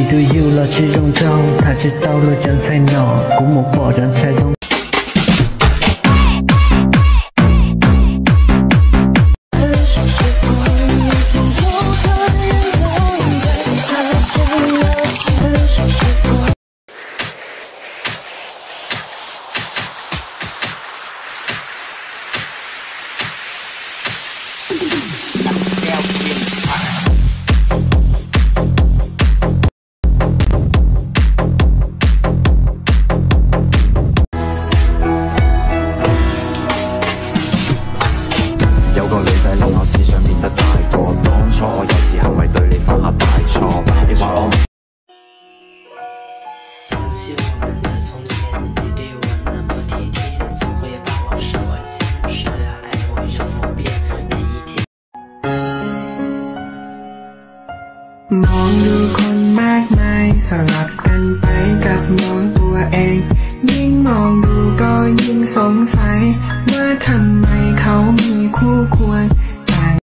對要落始終裝，他是道路將才能，古木破將才中。有個女仔令我思想變得大過，當初我幼稚行為對你犯下大錯，你話我想起我們的從前，你對我那麼體貼，總會把我視為親，是啊，愛我讓我變，每一天。มองดูคนมากมายสลับกันไปกับมองตัวเองยิ่งมองดูก็ยิ่งสงสัยว่าทำไมเขามีคู่ควร